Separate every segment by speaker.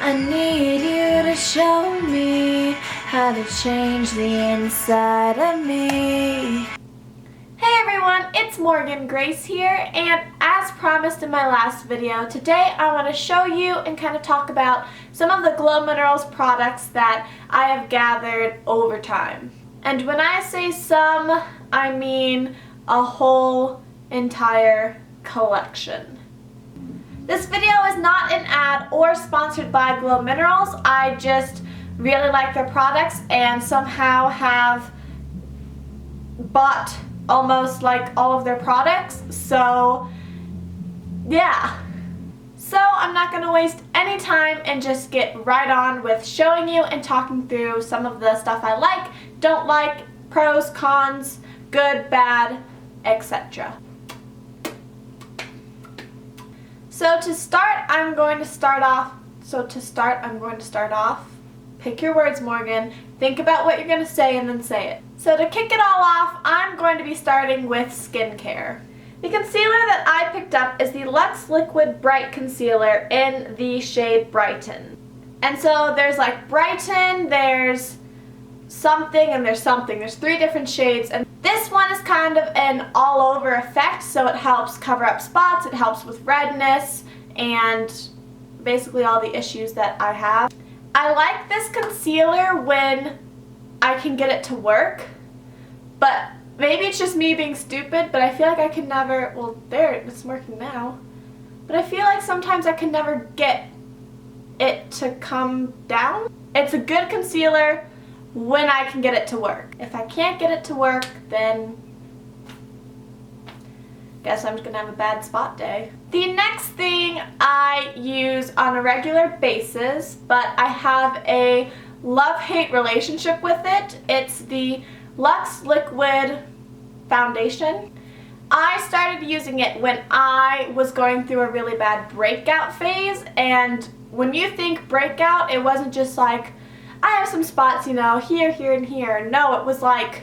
Speaker 1: I need you to show me how to change the inside of me. Hey everyone, it's Morgan Grace here, and as promised in my last video, today I want to show you and kind of talk about some of the Glo Minerals products that I have gathered over time. And when I say some, I mean a whole entire collection. This video is not an ad or sponsored by Glo Minerals. I just really like their products and somehow have bought almost like all of their products. So yeah. So I'm not going to waste any time and just get right on with showing you and talking through some of the stuff I like, don't like, pros, cons, good, bad, etc. So to start, I'm going to start off. Pick your words, Morgan. Think about what you're going to say and then say it. So to kick it all off, I'm going to be starting with skincare. The concealer that I picked up is the Luxe Liquid Bright Concealer in the shade Brighten. And so there's like Brighten, there's something, and there's something. There's 3 different shades, and this one is kind of an all-over effect, so it helps cover up spots, it helps with redness, and basically all the issues that I have. I like this concealer when I can get it to work, but maybe it's just me being stupid, but I feel like I can never, well there, it's working now, but I feel like sometimes I can never get it to come down. It's a good concealer when I can get it to work. If I can't get it to work, then guess I'm just gonna have a bad spot day. The next thing I use on a regular basis, but I have a love-hate relationship with it, it's the Luxe Liquid Foundation. I started using it when I was going through a really bad breakout phase, and when you think breakout, it wasn't just like, I have some spots, you know, here, here, and here. No, it was like,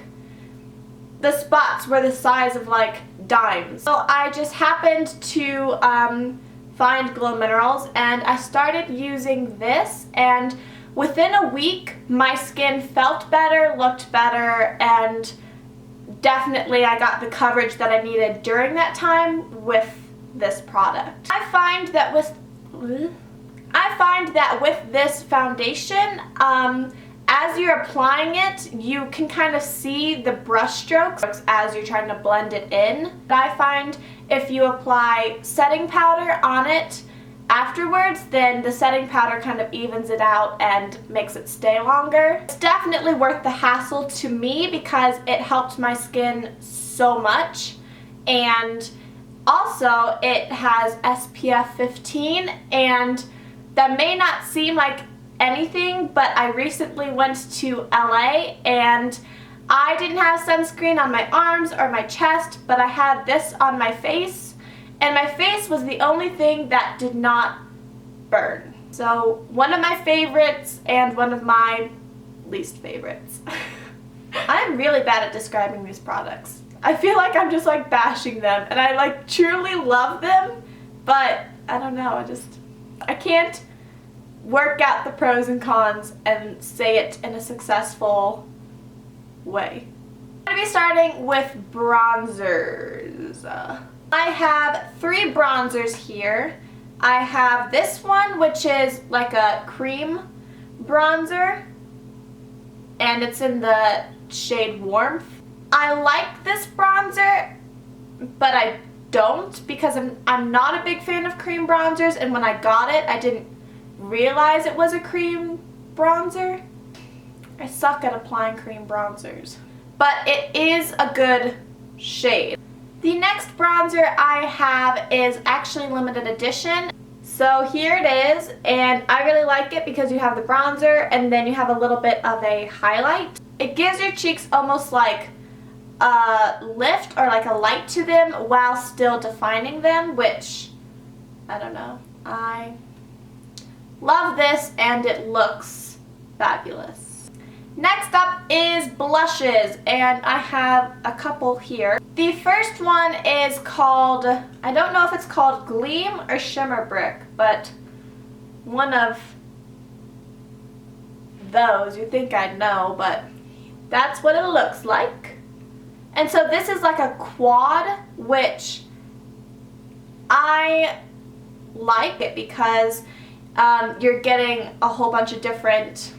Speaker 1: the spots were the size of like dimes. So I just happened to find Glo Minerals, and I started using this, and within a week my skin felt better, looked better, and definitely I got the coverage that I needed during that time with this product. I find that with this foundation, as you're applying it, you can kind of see the brush strokes as you're trying to blend it in. I find if you apply setting powder on it afterwards, then the setting powder kind of evens it out and makes it stay longer. It's definitely worth the hassle to me because it helped my skin so much, and also it has SPF 15, and that may not seem like anything, but I recently went to LA and I didn't have sunscreen on my arms or my chest, but I had this on my face, and my face was the only thing that did not burn. So one of my favorites and one of my least favorites. I'm really bad at describing these products. I feel like I'm just like bashing them, and I like truly love them, but I don't know, I can't work out the pros and cons and say it in a successful way. I'm going to be starting with bronzers. I have 3 bronzers here. I have this one, which is like a cream bronzer, and it's in the shade Warmth. I like this bronzer, but I don't, because I'm not a big fan of cream bronzers, and when I got it, I didn't realize it was a cream bronzer. I suck at applying cream bronzers, but it is a good shade. The next bronzer I have is actually limited edition. So here it is, and I really like it because you have the bronzer and then you have a little bit of a highlight. It gives your cheeks almost like a lift or like a light to them while still defining them, which, I don't know, I love this, and it looks fabulous. Next up is blushes, and I have a couple here. The first one is called, I don't know if it's called Gleam or Shimmer Brick, but one of those. You'd think I'd know, but that's what it looks like. And so this is like a quad, which I like it because you're getting a whole bunch of different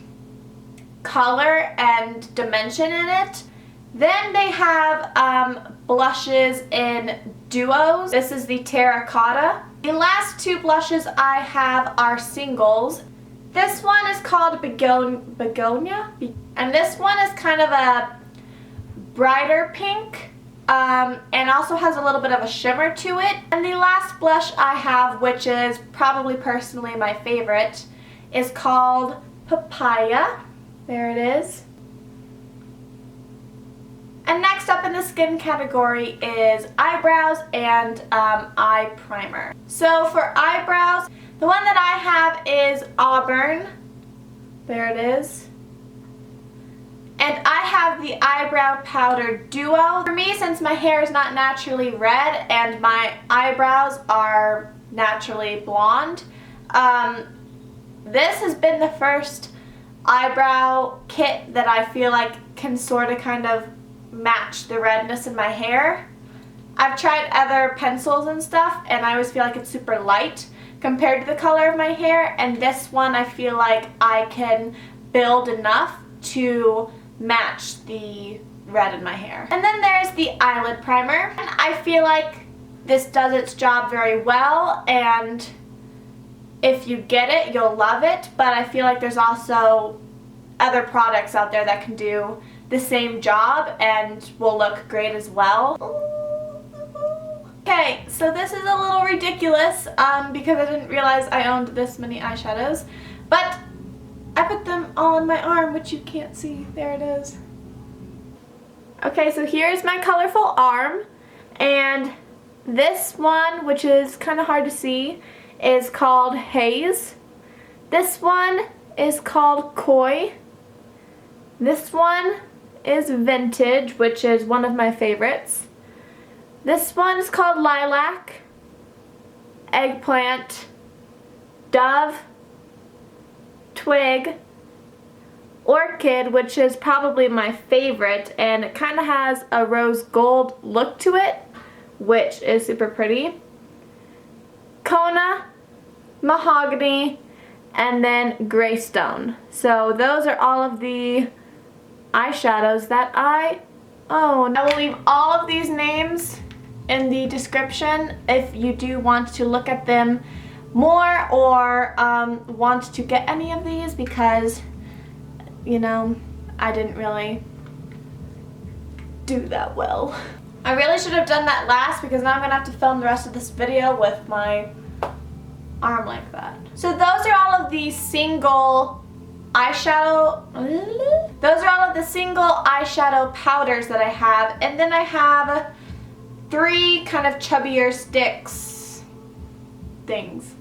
Speaker 1: color and dimension in it. Then they have blushes in duos. This is the terracotta. The last two blushes I have are singles. This one is called Begonia, and this one is kind of a brighter pink, and also has a little bit of a shimmer to it. And the last blush I have, which is probably personally my favorite, is called Papaya. There it is. And next up in the skin category is eyebrows and eye primer. So for eyebrows, the one that I have is Auburn. There it is. And I have the eyebrow powder duo. For me, since my hair is not naturally red and my eyebrows are naturally blonde, this has been the first eyebrow kit that I feel like can sort of kind of match the redness in my hair. I've tried other pencils and stuff, and I always feel like it's super light compared to the color of my hair, and this one I feel like I can build enough to match the red in my hair. And then there's the eyelid primer, and I feel like this does its job very well, and if you get it, you'll love it, but I feel like there's also other products out there that can do the same job and will look great as well. Okay, so this is a little ridiculous because I didn't realize I owned this many eyeshadows, but I put them all on my arm, which you can't see. There it is. Okay, so here's my colorful arm, and this one, which is kind of hard to see, is called Haze. This one is called Koi. This one is Vintage, which is one of my favorites. This one is called Lilac, Eggplant, Dove, Twig, Orchid, which is probably my favorite, and it kind of has a rose gold look to it, which is super pretty. Kona, Mahogany, and then Greystone. So those are all of the eyeshadows that I own. I will leave all of these names in the description if you do want to look at them more or want to get any of these, because, you know, I didn't really do that well. I really should have done that last, because now I'm gonna have to film the rest of this video with my arm like that. So those are all of the single eyeshadow, those are all of the single eyeshadow powders that I have, and then I have 3 kind of chubbier sticks things.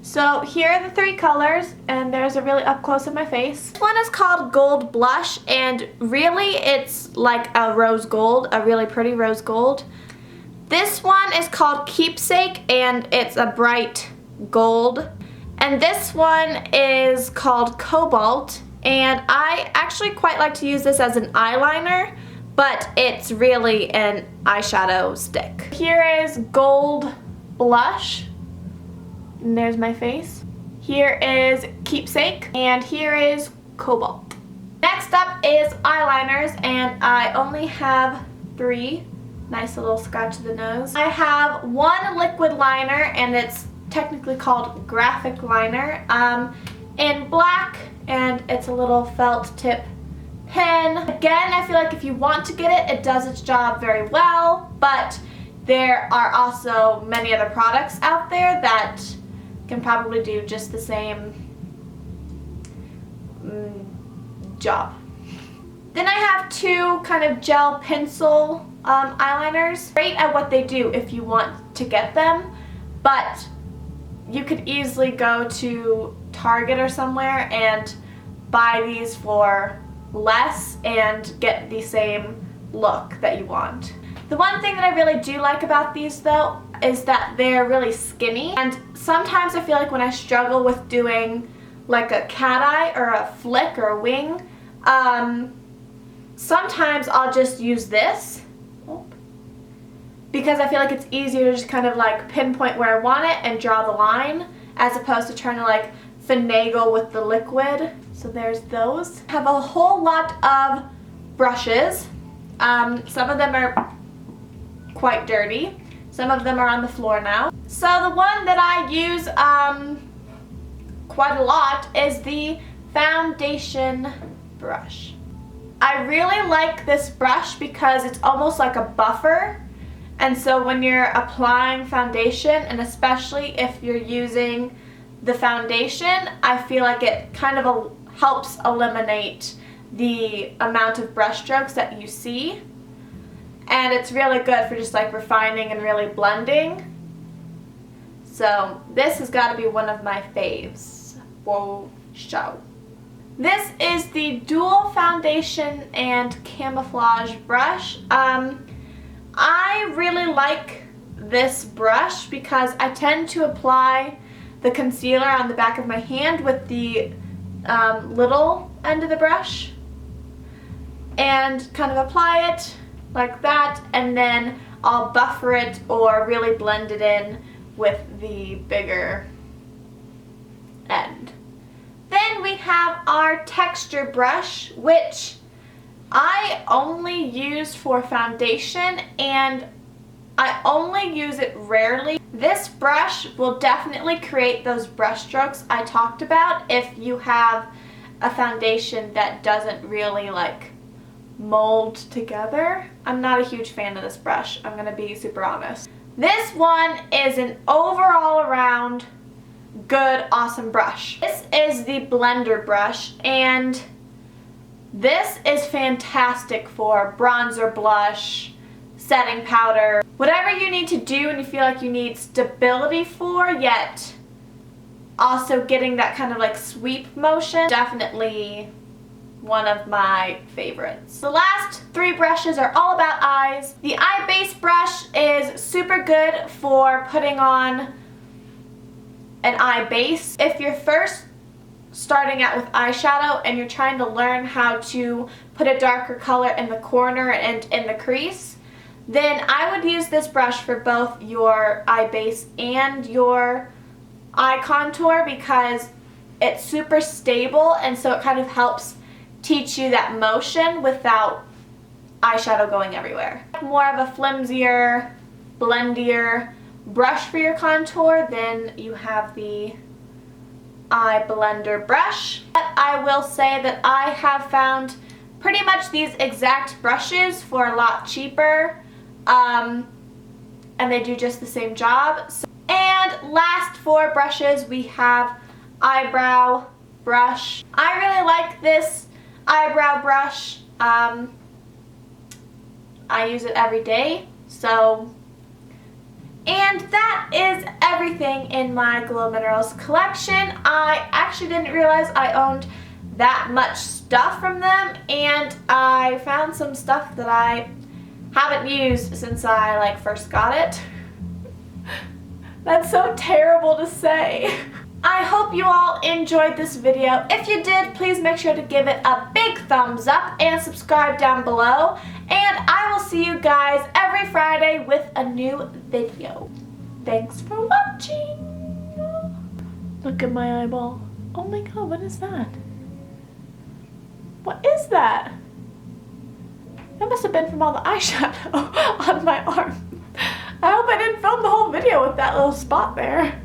Speaker 1: So here are the 3 colors, and there's a really up close of my face. This one is called Gold Blush, and really it's like a rose gold, a really pretty rose gold. This one is called Keepsake, and it's a bright gold. And this one is called Cobalt, and I actually quite like to use this as an eyeliner, but it's really an eyeshadow stick. Here is Gold Blush, and there's my face. Here is Keepsake, and here is Cobalt. Next up is eyeliners, and I only have 3. Nice little scratch of the nose. I have 1 liquid liner, and it's technically called Graphic Liner, in black, and it's a little felt tip pen. Again, I feel like if you want to get it, it does its job very well, but there are also many other products out there that can probably do just the same job. Then I have 2 kind of gel pencil eyeliners. Great at what they do if you want to get them, but you could easily go to Target or somewhere and buy these for less and get the same look that you want. The one thing that I really do like about these though is that they're really skinny, and sometimes I feel like when I struggle with doing like a cat eye or a flick or a wing, sometimes I'll just use this because I feel like it's easier to just kind of like pinpoint where I want it and draw the line as opposed to trying to like finagle with the liquid. So there's those. I have a whole lot of brushes. Some of them are quite dirty. Some of them are on the floor now. So the one that I use quite a lot is the foundation brush. I really like this brush because it's almost like a buffer. And so when you're applying foundation, and especially if you're using the foundation, I feel like it kind of helps eliminate the amount of brush strokes that you see. And it's really good for just like refining and really blending. So this has got to be one of my faves for show. This is the Dual Foundation and Camouflage brush. I really like this brush because I tend to apply the concealer on the back of my hand with the little end of the brush and kind of apply it like that, and then I'll buffer it or really blend it in with the bigger end. Then we have our texture brush, which I only use for foundation and I only use it rarely. This brush will definitely create those brush strokes I talked about if you have a foundation that doesn't really like mold together. I'm not a huge fan of this brush, I'm gonna be super honest. This one is an overall around good, awesome brush. This is the blender brush, and this is fantastic for bronzer, blush, setting powder, whatever you need to do and you feel like you need stability for, yet also getting that kind of like sweep motion. Definitely one of my favorites. The last three brushes are all about eyes. The eye base brush is super good for putting on an eye base. If you're first starting out with eyeshadow and you're trying to learn how to put a darker color in the corner and in the crease, then I would use this brush for both your eye base and your eye contour because it's super stable, and so it kind of helps teach you that motion without eyeshadow going everywhere. More of a flimsier, blendier brush for your contour, then you have the eye blender brush. But I will say that I have found pretty much these exact brushes for a lot cheaper, and they do just the same job. And last four brushes, we have eyebrow brush. I really like this eyebrow brush. I use it every day, so. And that is everything in my Glo Minerals collection. I actually didn't realize I owned that much stuff from them, and I found some stuff that I haven't used since I like first got it. That's so terrible to say. I hope you all enjoyed this video. If you did, please make sure to give it a big thumbs up and subscribe down below. And I will see you guys every Friday with a new video. Thanks for watching. Look at my eyeball. Oh my god, what is that? What is that? That must have been from all the eyeshadow on my arm. I hope I didn't film the whole video with that little spot there.